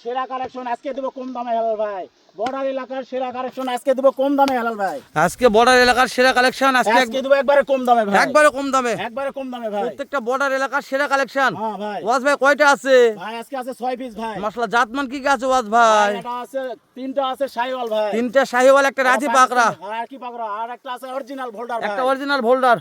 সেরা কালেকশন আজকে দেব কম দামে হেলাল ভাই। বর্ডার এলাকার সেরা কালেকশন আজকে দেব কম দামে হেলাল ভাই। আজকে বর্ডার এলাকার সেরা কালেকশন আজকে দেব একবারে কম দামে ভাই। একবারে কম দামে, একবারে কম দামে ভাই। প্রত্যেকটা বর্ডার এলাকার সেরা কালেকশন। হ্যাঁ ভাই। ওয়াজ ভাই কয়টা আছে? ভাই আজকে আছে 6 পিস ভাই। মাশাআল্লাহ, জাতমান কি কি আছে ওয়াজ ভাই? এটা আছে তিনটা আছে শাহিওয়াল ভাই। তিনটা শাহিওয়াল, একটা রাজি পাকড়া, আর কি পাকড়া, আর একটা আছে অরিজিনাল ভোল্ডার ভাই। একটা অরিজিনাল ভোল্ডার।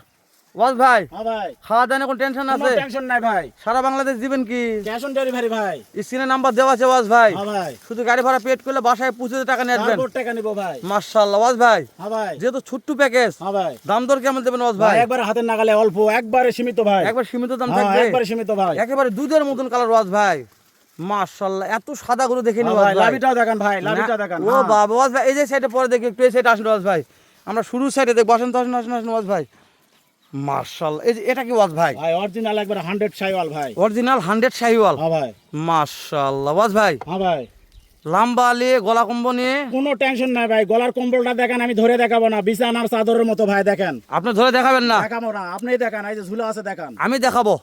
ওয়াজ ভাই হ্যাঁ ভাই। খাওয়া দাওয়া কোনো টেনশন আছে? কোনো টেনশন নাই ভাই। সারা বাংলাদেশ দিবেন কি? ক্যাশ অন ডেলিভারি ভাই। স্ক্রিনে নাম্বার দেওয়া আছে ওয়াজ ভাই। হ্যাঁ ভাই। শুধু গাড়ি ভাড়া পেড করলে বাসায় পৌঁছে টাকা নিয়ে আসবেন। তারপর টাকা নিব ভাই। মাশাআল্লাহ ওয়াজ ভাই, হ্যাঁ ভাই। যেহেতু ছোট্ট প্যাকেজ, হ্যাঁ ভাই। দাম দর কেমন দেবেন ওয়াজ ভাই? একবারে হাতের নাগালে অল্প, একবারে সীমিত ভাই। একবার সীমিত দাম হ্যাঁ, থাকবে, একবারে সীমিত ভাই। একেবারে দুধের মতন কালার ওয়াজ ভাই। মাশাআল্লাহ, এত সাদা গরু দেখে নি হ্যাঁ ওয়াজ ভাই, ভাই। লাভিটাও দেখেন ভাই, লাভিটা দেখেন। ও বাবা ওয়াজ ভাই, এই যে সাইডে পরে দেখি একটু, এই সাইডে আসেন ওয়াজ ভাই। আমরা শুরু সাইডে দেখব, আসেন তো, আসেন আসেন আসেন ওয়াজ ভাই। মাশাআল্লাহ, এই যে এটা কি ওয়াজ ভাই? ভাই অরিজিনাল একবারে 100 শাহিওয়াল ভাই। অরিজিনাল 100 শাহিওয়াল। হ্যাঁ ভাই। মাশাআল্লাহ ওয়াজ ভাই, হ্যাঁ ভাই। লম্বা নিয়ে গলা কম্বো নিয়ে কোনো টেনশন নাই ভাই। গলার কম্বলটা দেখেন, আমি ধরে দেখাবো না, বিছানার চাদরের মতো ভাই। দেখেন, আপনি ধরে দেখাবেন না? দেখাবো না, আপনিই দেখান। এই যে ঝুলা আছে দেখেন। আমি দেখাবো।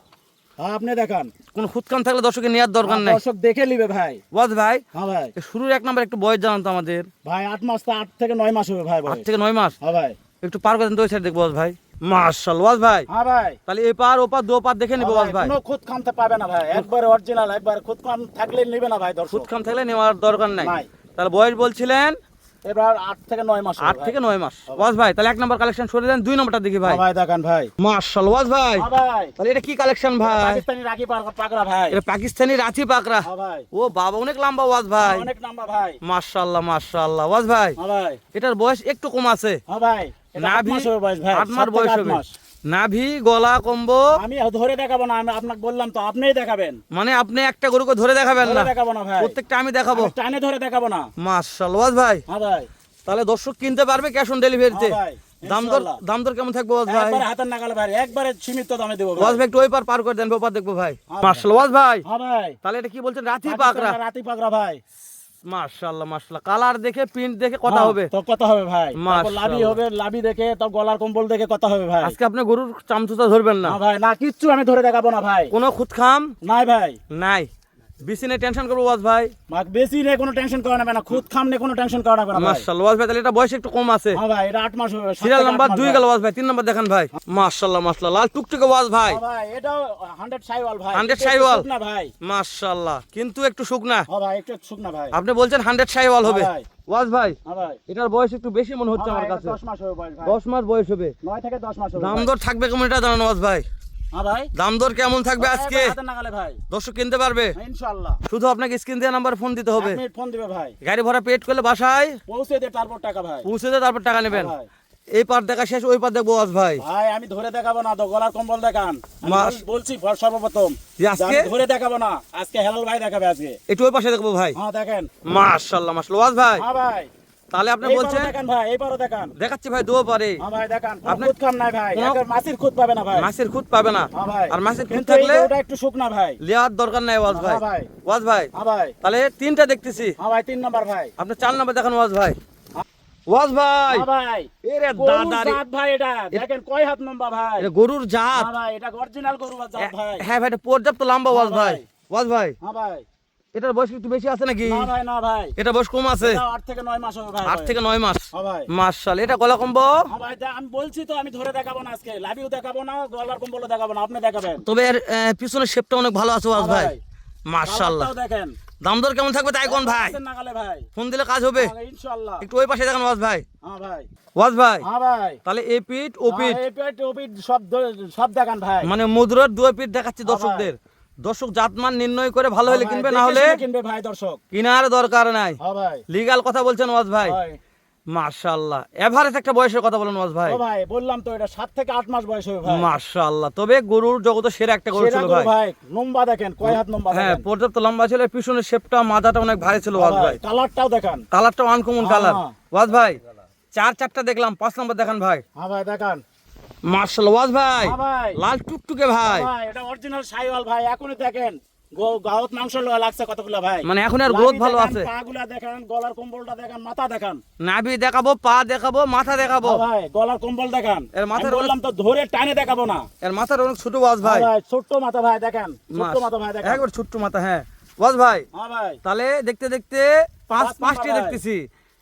হ্যাঁ আপনি দেখান। কোন খুদকাম থাকলে দর্শকের নেওয়ার দরকার নাই। দর্শক দেখে নিবে ভাই। ওয়াজ ভাই হ্যাঁ ভাই। শুরুর এক নাম্বার একটু বয়স জানান তো আমাদের। ভাই 8 মাস, তো 8 থেকে 9 মাস হবে ভাই। 8 থেকে 9 মাস। হ্যাঁ ভাই। একটু পার করেন তো ওই সাইড দেখবো ওয়াজ ভাই। মাশাআল্লাহ ওয়াজ ভাই, হ্যাঁ ভাই। তাহলে এই পার ও পার দু পার দেখে নিবো ওয়াজ ভাই। কোনো খুদ খামতে পাবে না ভাই, একবারে অরিজিনাল। একবার খুদ খাম থাকলে নিবে না ভাই দর্শক। খুদকাম থাকলে নেওয়ার দরকার নাই। নাই। তাহলে বয়স বলছিলেন এবার 8 থেকে 9 মাস হবে 8 থেকে 9 মাস। ওয়াজ ভাই তাহলে এক নাম্বার কালেকশন সরে দেন, 2 নাম্বারটা দেখি ভাই। হ্যাঁ ভাই দেখান ভাই। মাশাআল্লাহ ওয়াজ ভাই, হ্যাঁ ভাই। তাহলে এটা কি কালেকশন ভাই? পাকিস্তানি রাখি পাকড়া ভাই। এটা পাকিস্তানি রাঁচি পাকড়া। হ্যাঁ ভাই। ও বাবা, অনেক লম্বা ওয়াজ ভাই। অনেক নাম্বার ভাই। মাশাআল্লাহ মাশাআল্লাহ ওয়াজ ভাই, হ্যাঁ ভাই। এটার বয়স একটু কম আছে। হ্যাঁ ভাই। এটা 8 নাভি মাস হবে বয়স ভাই। 8 মাস 7 থেকে বয়স 8 হবে। মাস। নাভি গলা কম্বো, আমি ধরে দেখাবো না, আমি আপনাকে বললাম তো, আপনিই দেখাবেন। মানে আপনি একটা গরুকে ধরে দেখাবেন না? ধরে দেখাবো না ভাই। প্রত্যেকটা আমি দেখাবো। আমি টানে ধরে দেখাবো না। মাশাআল্লাহ ওয়াজ ভাই, হ্যাঁ ভাই। তাহলে দর্শক কিনতে পারবে ক্যাশ অন ডেলিভারিতে। হ্যাঁ ভাই, দাম দর ইনশাআল্লাহ। দাম দর কেমন থাকবে ওয়াজ ভাই? একবারে হাতের নাগালে ভাই, একবারে সীমিত দামে দেবো ওয়াজ ভাই। ভাই একটু ওই পার করে দেন, ওপার দেখবো ভাই। হ্যাঁ মাশাআল্লাহ ওয়াজ ভাই, হ্যাঁ ভাই। তাহলে এটা কি বলছেন? রাঁচি পাকড়া। রাতি পাকড়া ভাই। মাশাআল্লাহ মাশাআল্লাহ, কালার দেখে প্রিন্ট দেখে কথা হবে। তো কথা হবে ভাই। তারপর মাশাআল্লাহ। লাভি হবে, লাভি দেখে তো গলার কম্বল দেখে কথা হবে ভাই। আজকে আপনি গরুর চামচুতা ধরবেন না? না ভাই, না কিচ্ছু আমি ধরে দেখাবো না ভাই। কোনো খুদখাম নাই ভাই। নাই, বেশি নিয়ে টেনশন করবো ওয়াজ ভাই। বেশি নেই, কোনো টেনশন করা যাবে না। খুদ খাম নেই, কোনো টেনশন করা যাবে না ভাই। মাশাআল্লাহ ওয়াজ ভাই, তাহলে এটা বয়স একটু কম আছে। হ্যাঁ ভাই, এটা 8 মাস হবে। 7 সিরিয়াল থেকে 8 নাম্বার মাস 2 ভাই। গেল ওয়াজ ভাই, 3 নাম্বার দেখান ভাই। মাশাআল্লাহ মাশাআল্লাহ, লাল টুকটুকে ওয়াজ ভাই। হ্যাঁ ভাই, এটাও 100 শাহিওয়াল ভাই। 100 একটু শাহিওয়াল। শুকনা ভাই। মাশাআল্লাহ, কিন্তু একটু শুকনা। হ্যাঁ ভাই, একটু শুকনা ভাই। আপনি বলছেন 100 শাহিওয়াল হবে। হ্যাঁ ভাই। ওয়াজ ভাই হ্যাঁ ভাই। এটার বয়স একটু বেশি মনে হচ্ছে হ্যাঁ আমার ভাই, কাছে। এটা 10 মাস হবে বয়স ভাই। 10 মাস বয়স হবে। 9 থেকে 10 মাস হবে দাম ভাই। দর থাকবে কেমন এটা জানানো ওয়াজ ভাই? হ্যাঁ ভাই। দাম দর কেমন থাকবে আজকে? একবারে হাতের নাগালে ভাই। দর্শক কিনতে পারবে? ইনশাআল্লাহ। শুধু আপনাকে স্ক্রিন দেওয়া নাম্বার ফোন দিতে হবে। 1 মিনিট ফোন দিবে ভাই। গাড়ি ভাড়া পেড করলে বাসায় পৌঁছে দে, তারপর টাকা ভাই। পৌঁছে দিয়ে তারপর টাকা নেবেন। হ্যাঁ ভাই। এই পার দেখা শেষ, ওই পার দেখবো ওয়াজ ভাই। ভাই আমি ধরে দেখাবো না, তো গলার কম্বল দেখান। আমি মাস- বলছি সর্বপ্রথম যে যে আজকে আমি ধরে দেখাবো না, আজকে হেলাল ভাই দেখাবে আজকে। একটু ওই পাশে দেখবো ভাই। হ্যাঁ দেখেন। মাশাআল্লাহ মাশাআল্লাহ ওয়াজ ভাই, হ্যাঁ ভাই। তাহলে আপনি এইবারও বলছেন দেখান ভাই, এইবারও দেখান। দেখাচ্ছি ভাই, দুও পারে হ্যাঁ ভাই দেখান। আপনি- খুদ খাম নাই ভাই, কোনো- একের মাছের খুদ পাবে না ভাই। মাছের খুদ পাবে না। হ্যাঁ ভাই। আর মাছের খুদ কিন্তু থাকলে এই গরুটা একটু শুকনা ভাই। লেয়ার দরকার নাই ওয়াজ ভাই। হ্যাঁ ভাই। ওয়াজ ভাই হ্যাঁ ভাই। তাহলে 3টা দেখতেছি। হ্যাঁ ভাই, 3 নাম্বার ভাই। আপনি 4 নাম্বার দেখান ওয়াজ ভাই। ওয়াজ ভাই হ্যাঁ ভাই। এরে গরুর দাদা রে, জাত ভাই এটা। দেখেন কয় হাত লম্বা ভাই। এটা গরুর জাত। হ্যাঁ ভাই, এটা অরিজিনাল গরুর জাত ভাই। হ্যাঁ ভাই, এটা পর্যাপ্ত লম্বা ওয়াজ হ্যাঁ ভাই। ভাই। ওয়াজ ভাই হ্যাঁ ভাই। এটার বয়স একটু বেশি আছে নাকি? না ভাই, না ভাই। এটা বয়স কম আছে, এটা 8 থেকে 9 মাস হবে ভাই। 8 থেকে 9 মাস। হ্যাঁ ভাই। মাশাআল্লাহ, এটা গলা কম্বো। হ্যাঁ ভাই, আমি বলছি তো, আমি ধরে দেখাবো না আজকে। লাভিও দেখাবো না, গলার কম্বলও দেখাবো না, আপনি দেখাবেন। তবে এর পিছনের শেপটা অনেক ভালো আছে ওয়াজ হ্যাঁ ভাই। মাশাআল্লাহ, কালারটাও দেখেন। দাম দর কেমন থাকবে তাই কোন ভাই? হাতের নাগালে ভাই। ফোন দিলে কাজ হবে। হ্যাঁ, ইনশাআল্লাহ। একটু ওই পাশে দেখেন ওয়াজ ভাই। হ্যাঁ ভাই। ওয়াজ ভাই হ্যাঁ ভাই। তাহলে এ পিঠ ও পিঠ, হ্যাঁ, এই পেট, ও পেট সব দেখান ভাই। মানে মুদ্রার দুই পিঠ দেখাচ্ছি হ্যাঁ দর্শকদের। দর্শক জাতমান নির্ণয় করে ভালো হলে হ্যাঁ কিনবে, ভাই, না দেখে হলে শুনে কিনবে ভাই দর্শক। কেনার দরকার নাই। হ্যাঁ ভাই। লিগ্যাল কথা বলছেন ওয়াজ ভাই। ভাই। মাশাআল্লাহ, এভারেজ একটা বয়সের কথা বলেন ওয়াজ ভাই। ও ভাই, বললাম তো এটা 7 থেকে 8 মাস বয়স হবে ভাই। মাশাআল্লাহ, তবে গরুর জগতে সেরা একটা গরু সেরা ছিল গরু ভাই। ভাই। লম্বা দেখেন, কয় হাত লম্বা হ্যাঁ, দেখেন। পর্যাপ্ত লম্বা ছিল, পিছনের শেপটা মাথাটা অনেক ভারী ছিল ওয়াজ ভাই। কালারটাও দেখান। কালারটা আনকমন কালার। হ্যাঁ। ওয়াজ ভাই 4টা দেখলাম, 5 নাম্বার দেখান ভাই। হ্যাঁ ভাই দেখান। মাশাআল্লাহ ওয়াজ ভাই, হ্যাঁ ভাই। লাল টুকটুকে ভাই। ভাই এটা অরিজিনাল শাহিওয়াল ভাই। এখনই দেখেন গাওত মাংস লাগছে কতগুলা ভাই। মানে এখন আর গ্রোথ লাভি ভালো দেখান, আছে। পাগুলা দেখেন, গলার কম্বলটা দেখেন, মাথা দেখান। নাভি দেখাবো, পা দেখাবো, মাথা দেখাবো। হ্যাঁ ভাই, গলার কম্বল দেখান। এর মাথার আমি বললাম তো, ধরে টানে দেখাবো না। এর মাথার অনেক ছোট ওয়াজ ভাই। হ্যাঁ ভাই, ছোট্ট মাথা ভাই দেখেন, ছোট্ট মাস- মাথা ভাই দেখেন। একবার ছোট্ট মাথা। হ্যাঁ, ওয়াজ ভাই হ্যাঁ ভাই তাহলে দেখতে দেখতে পাঁচ পাঁচটি নাম্বার দেখতেছি।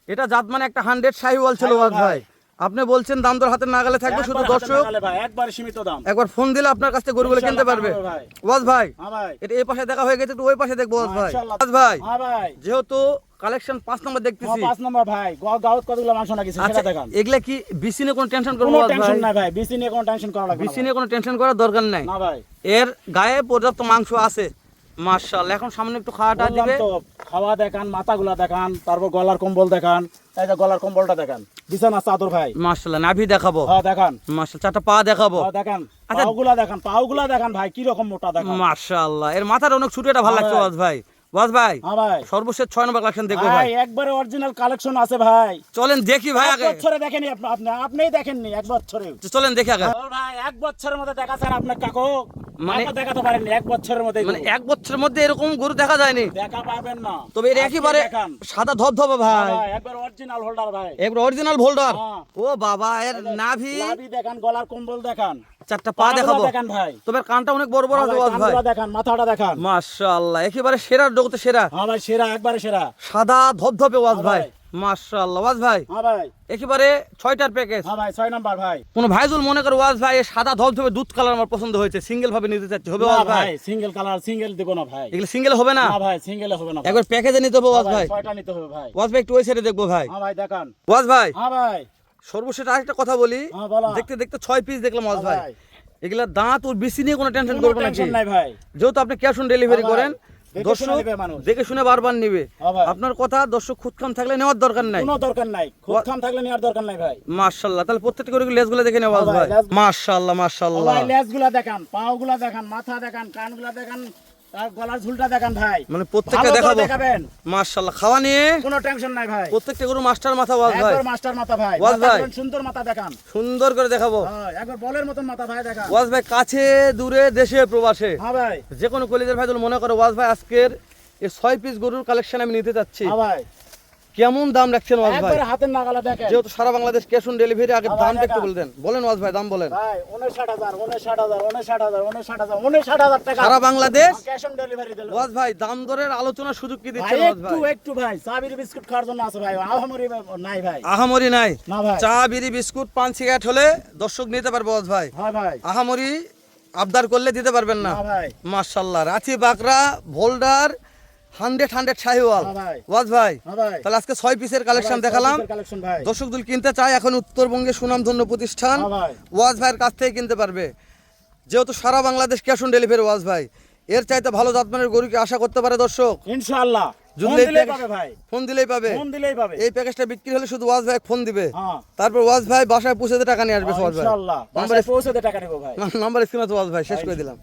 এটা জাত মানে একটা 100 শাহিওয়াল ছিল ওয়াজ ভাই। আপনি বলছেন দাম দর হাতের নাগালে থাকবে, শুধু একবার হাতে দর্শক নাগালে ভাই, একবার সীমিত দাম। একবার ফোন দিলে আপনার কাছ থেকে গরুগুলো কিনতে পারবে। ইনশাআল্লাহ ভাই। ওয়াজ ভাই হ্যাঁ ভাই এটা এই পাশে দেখা হয়ে গেছে, তো ওই পাশে দেখবো ওয়াজ ভাই। ইনশাআল্লাহ। ওয়াজ ভাই হ্যাঁ ভাই যেহেতু কালেকশন 5 নম্বর দেখতেছি, 5 নম্বর ভাই, গাউত কতগুলো মাংস নাকি আচ্ছা সেটা দেখান। এগুলা কি বিসি নিয়ে কোনো টেনশন করবো কোনো ওয়াজ টেনশন ভাই? নাই ভাই, বিসি নিয়ে কোনো টেনশন করা লাগবে না বিসি নিয়ে কোনো টেনশন করার দরকার নাই, না ভাই। এর গায়ে পর্যাপ্ত মাংস আছে মাশাআল্লাহ। এখন সামনে একটু খাওয়াটা বললাম দিবে। তো, খাওয়া দেখান, মাথাগুলা দেখান, তারপর গলার কম্বল দেখান, এই যে গলার কম্বলটা দেখান, বিছানা চাদর ভাই। মাশাআল্লাহ নাভি দেখাবো, হ্যাঁ দেখান, মাশাআল্লাহ চারটা পা দেখাবো, হ্যাঁ দেখান, আচ্ছা। পাওগুলা দেখান ভাই, কি রকম মোটা দেখান। মাশাআল্লাহ এর মাথাটা অনেক ছোট, এটা ভালো হ্যাঁ লাগছে ভাই। ওয়াজ ভাই। ওয়াজ ভাই হ্যাঁ ভাই সর্বশেষ 6 নম্বর কালেকশন দেখবো ভাই। ভাই, একবারে অরিজিনাল কালেকশন আছে ভাই। চলেন দেখি ভাই এক আগে, বছরে দেখেনি আপনিই দেখেননি এক বছরে। চলেন দেখি আগে। ও ভাই, এক বছরের মধ্যে দেখাছেন আপনার কাকু, মানে- কাকু দেখাতে পারেননি এক বছরের মধ্যে। মানে 1 বছরের মধ্যে এরকম গরু দেখা যায়নি, দেখা পাবেন না। তবে এটা আজকে একেবারে দেখান। সাদা ধবধবে ভাই, ভাই, একবার অরিজিনাল হোল্ডার ভাই। একবার অরিজিনাল ভোল্ডার। হ্যাঁ। ও বাবা এর নাভি, লাভি দেখান, গলার কম্বল দেখান, চারটা পা পাগুলা দেখাবো, দেখান ভাই। তবে এর কানটা অনেক বড় বড় আছে ওয়াজ ভাই। কানগুলা দেখান, মাথাটা দেখান। মাশাআল্লাহ একেবারে সেরার জগতে সেরা, হ্যাঁ ভাই, সেরা, একবারে সেরা। সাদা ধবধবে ওয়াজ হ্যাঁ ভাই। ভাই। মাশাআল্লাহ ওয়াজ ভাই হ্যাঁ ভাই, একেবারে 6টার প্যাকেজ। হ্যাঁ ভাই, 6 নাম্বার ভাই। কোন ভাইজুল মনে করে ওয়াজ ভাই এই সাদা ধবধবে দুধ কালার আমার পছন্দ হয়েছে, সিঙ্গেল ভাবে নিতে চাচ্ছি, হবে না ওয়াজ ভাই? ভাই, সিঙ্গেল কালার, সিঙ্গেল দেবো না ভাই। এগুলো সিঙ্গেল হবে না, না ভাই, সিঙ্গেলে হবে না ভাই। একবার প্যাকেজে নিতে হবে ওয়াজ হ্যাঁ ভাই। ভাই, 6টা নিতে হবে ভাই। ওয়াজ ভাই একটু ওই সাইডে দেখবো ভাই। হ্যাঁ ভাই দেখান। ওয়াজ ভাই হ্যাঁ ভাই, সর্বশেষ আরেকটা কথা বলি, হ্যাঁ বলো। দেখতে দেখতে 6 পিস দেখলাম ওয়াজ হ্যাঁ ভাই। ভাই, এগুলা দাঁত ওর বেশি নিয়ে কোনো টেনশন কোনো করবো নাকি? টেনশন নাই ভাই। যেহেতু আপনি ক্যাশ অন ডেলিভারি হ্যাঁ ভাই, করেন, দেখে দর্শক শুনে নেবে মানুষ। দেখে শুনে বারবার নিবে। হ্যাঁ ভাই, আপনার কথা দর্শক খুদখাম থাকলে নেওয়ার দরকার নাই। কোনো দরকার নাই, খুব খাম থাকলে নেওয়ার দরকার নাই ভাই। মাশাআল্লাহ তাহলে প্রত্যেকটা করে লেজগুলো দেখে নেওয়া হ্যাঁ ভাই। ভাই, লেজ- মাশাআল্লাহ ও মাশাআল্লাহ ভাই, লেজগুলা দেখান, পাগুলা দেখান, মাথা দেখান, কানগুলা দেখান, আর গলার ঝুলটা দেখান ভাই। মানে প্রত্যেকটা ভালো করে দেখাবো। দেখাবেন, মাশাআল্লাহ খাওয়া নিয়ে কোনো টেনশন নাই ভাই। প্রত্যেকটা গরু মাস্টার মাথা ওয়াজ ভাই, একবার মাস্টার মাথা ভাই, ওয়াজ মাথা ভাই। দেখান, সুন্দর মাথা দেখান। সুন্দর করে দেখাবো। হ্যাঁ, একবার বলের মতন মাথা ভাই দেখান। ওয়াজ ভাই কাছে দূরে দেশে প্রবাসে হ্যাঁ ভাই, যে কোনো কলেজের ভাই মনে করে ওয়াজ ভাই আজকের এই 6 পিস গরুর কালেকশন আমি নিতে চাচ্ছি, হ্যাঁ ভাই, কেমন দাম রাখছেন ওয়াজ ভাই? একবার হাতের নাগালে দেখেন যেহেতু সারা বাংলাদেশ ক্যাশ অন ডেলিভারি, আগে হ্যাঁ ভাই, দামটা একটু দেখা। বলে দেন, বলেন ওয়াজ ভাই দাম বলেন। ভাই। 59,000, 59,000, 59,000, 59,000, 59,000 টাকা সারা বাংলাদেশ ক্যাশ অন ডেলিভারি দিল। ওয়াজ ভাই দাম দরের আলোচনার সুযোগ কি ভাই দিচ্ছেন ওয়াজ একটু ভাই? একটু ভাই, চাবির বিস্কুট খাওয়ার জন্য আছে ভাই, আহামরি নাই ভাই। আহামরি নাই, না ভাই, চা বিড়ি বিস্কুট পান সিগারেট হলে দর্শক নিতে পারবে ওয়াজ ভাই। হ্যাঁ ভাই, আহামরি আবদার করলে দিতে পারবেন না। না ভাই, মাশাআল্লাহ রাঁচি বাকরা ভোল্ডার 100 শাহিওয়াল হ্যাঁ ভাই, ওয়াজ ভাই। হ্যাঁ ভাই। তাহলে আজকে 6 পিসের কালেকশন দেখালাম, কালেকশন ভাই। দর্শক যদি কিনতে চায় এখন উত্তরবঙ্গে সুনামধন্য প্রতিষ্ঠান হ্যাঁ ভাই, ওয়াজ ভাইয়ের কাছ থেকে কিনতে পারবে। যেহেতু সারা বাংলাদেশ ক্যাশ অন ডেলিভারি ওয়াজ ভাই, এর চাইতে ভালো জাতমানের গরু কি আশা করতে পারে দর্শক? ইনশাআল্লাহ যদি ফোন এই দিলেই প্যাকেজ- পাবে ভাই, ফোন দিলেই পাবে। ফোন দিলেই পাবে। এই প্যাকেজটা বিক্রি হলে শুধু ওয়াজ ভাই ফোন দিবে, হ্যাঁ, তারপর ওয়াজ ভাই বাসায় পৌঁছে দিয়ে টাকা নিয়ে আসবে ওয়াজ ভাই। ইনশাআল্লাহ নাম্বার বাসায় পৌঁছে দিয়ে টাকা নেব ভাই। নাম্বার স্ক্রিনে তো ওয়াজ ভাই শেষ করে দিলাম।